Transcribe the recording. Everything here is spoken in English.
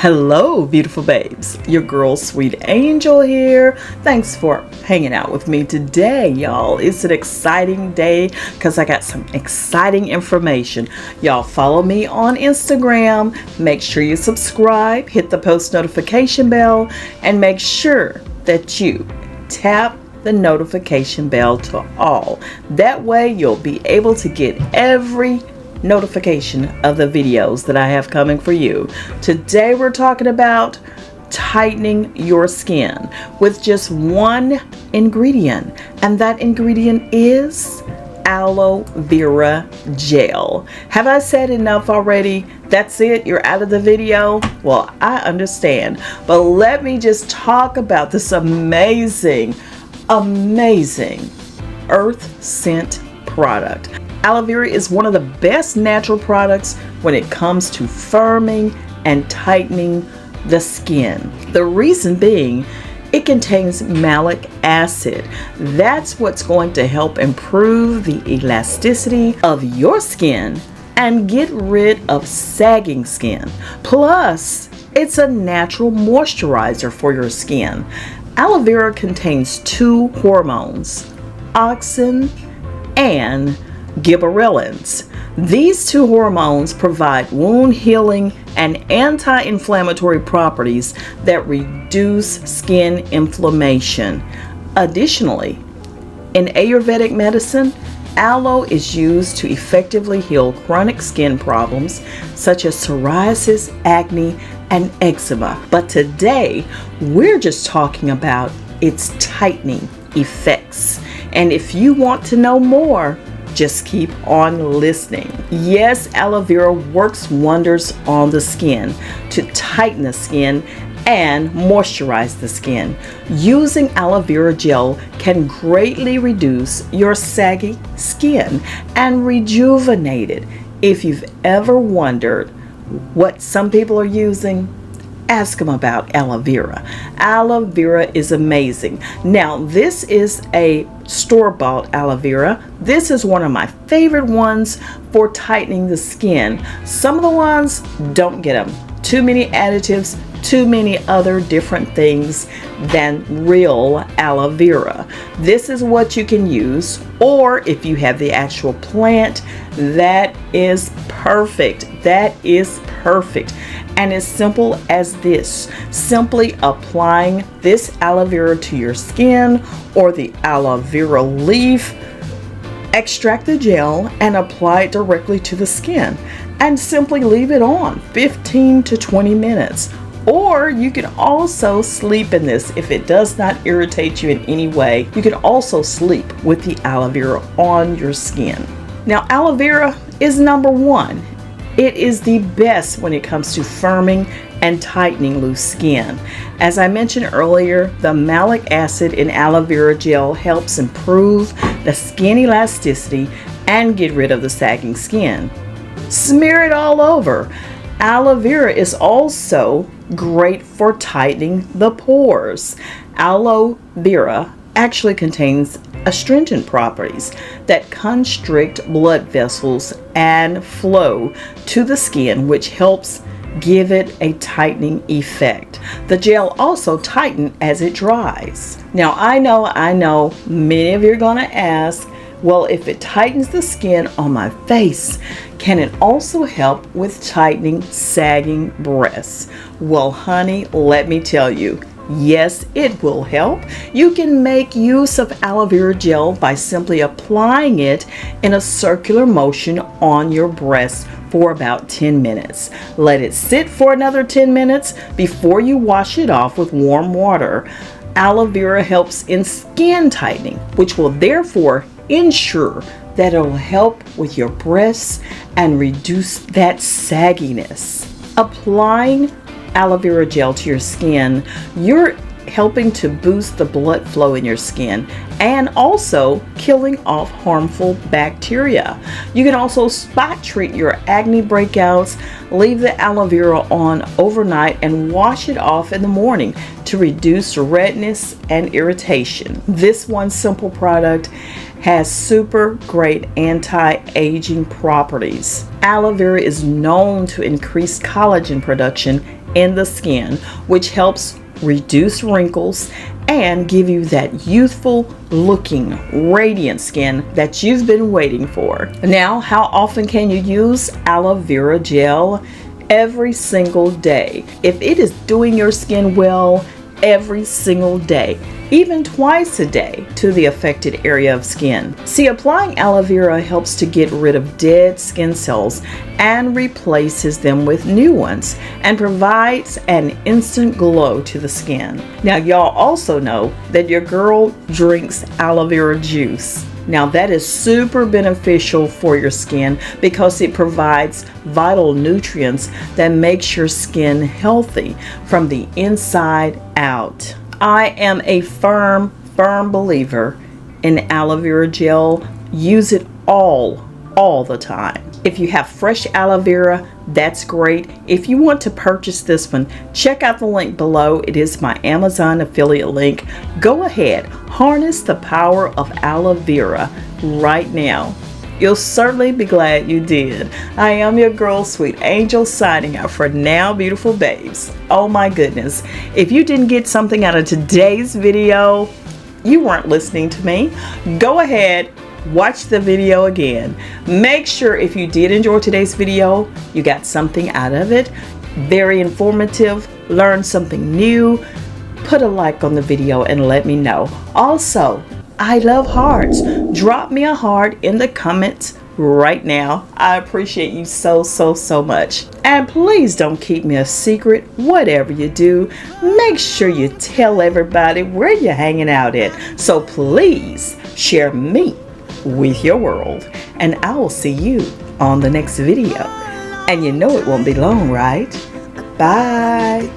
Hello, beautiful babes. Your girl, Sweet Angel here. Thanks for hanging out with me today, y'all. It's an exciting day because I got some exciting information. Y'all follow me on Instagram. Make sure you subscribe, hit the post notification bell, and make sure that you tap the notification bell to all. That way you'll be able to get every notification of the videos that I have coming for you. Today we're talking about tightening your skin with just one ingredient, and that ingredient is aloe vera gel. Have I said enough already? That's it? You're out of the video? Well, I understand, but let me just talk about this amazing earth scent product. Aloe vera is one of the best natural products when it comes to firming and tightening the skin. The reason being, it contains malic acid. That's what's going to help improve the elasticity of your skin and get rid of sagging skin. Plus, it's a natural moisturizer for your skin. Aloe vera contains two hormones, Auxin and Gibberellins. These two hormones provide wound healing and anti-inflammatory properties that reduce skin inflammation. Additionally, in Ayurvedic medicine, aloe is used to effectively heal chronic skin problems such as psoriasis, acne, and eczema. But today, we're just talking about its tightening effects. And if you want to know more, just keep on listening. Yes, aloe vera works wonders on the skin to tighten the skin and moisturize the skin. Using aloe vera gel can greatly reduce your saggy skin and rejuvenate it. If you've ever wondered what some people are using, ask them about aloe vera. Aloe vera is amazing. Now, this is a store-bought aloe vera. This is one of my favorite ones for tightening the skin. Some of the ones, don't get them. Too many additives, too many other different things than real aloe vera. This is what you can use, or if you have the actual plant, that is perfect. That is perfect. And as simple as this, simply applying this aloe vera to your skin or the aloe vera leaf, extract the gel and apply it directly to the skin and simply leave it on 15 to 20 minutes. Or you can also sleep in this. If it does not irritate you in any way, you can also sleep with the aloe vera on your skin. Now, aloe vera is number one. It is the best when it comes to firming and tightening loose skin. As I mentioned earlier, the malic acid in aloe vera gel helps improve the skin elasticity and get rid of the sagging skin. Smear it all over. Aloe vera is also great for tightening the pores. Aloe vera actually contains astringent properties that constrict blood vessels and flow to the skin, which helps give it a tightening effect. The gel also tightens as it dries. Now, I know many of you are going to ask, well, if it tightens the skin on my face, can it also help with tightening sagging breasts? Well, honey, let me tell you, yes, it will help. You can make use of aloe vera gel by simply applying it in a circular motion on your breast for about 10 minutes. Let it sit for another 10 minutes before you wash it off with warm water. Aloe vera helps in skin tightening, which will therefore ensure that it will help with your breasts and reduce that sagginess. Applying aloe vera gel to your skin, you're helping to boost the blood flow in your skin and also killing off harmful bacteria. You can also spot treat your acne breakouts. Leave the aloe vera on overnight and wash it off in the morning to reduce redness and irritation. This one simple product has super great anti-aging properties. Aloe vera is known to increase collagen production in the skin, which helps reduce wrinkles and give you that youthful looking radiant skin that you've been waiting for. Now, how often can you use aloe vera gel? Every single day. If it is doing your skin well, every single day, even twice a day to the affected area of skin. See, applying aloe vera helps to get rid of dead skin cells and replaces them with new ones and provides an instant glow to the skin. Now, y'all also know that your girl drinks aloe vera juice. Now that is super beneficial for your skin because it provides vital nutrients that makes your skin healthy from the inside out. I am a firm believer in aloe vera gel. Use it all the time. If you have fresh aloe vera, that's great. If you want to purchase this one, check out the link below. It is my Amazon affiliate link. Go ahead, harness the power of aloe vera right now. You'll certainly be glad you did. I am your girl, Sweet Angel, signing out for now, beautiful babes. Oh my goodness. If you didn't get something out of today's video, you weren't listening to me. Go ahead, watch the video again. Make sure if you did enjoy today's video, you got something out of it. Very informative, learned something new. Put a like on the video and let me know. Also, I love hearts. Drop me a heart in the comments right now. I appreciate you so much. And please don't keep me a secret. Whatever you do, make sure you tell everybody where you're hanging out at. So please share me with your world. And I will see you on the next video. And you know it won't be long, right? Bye.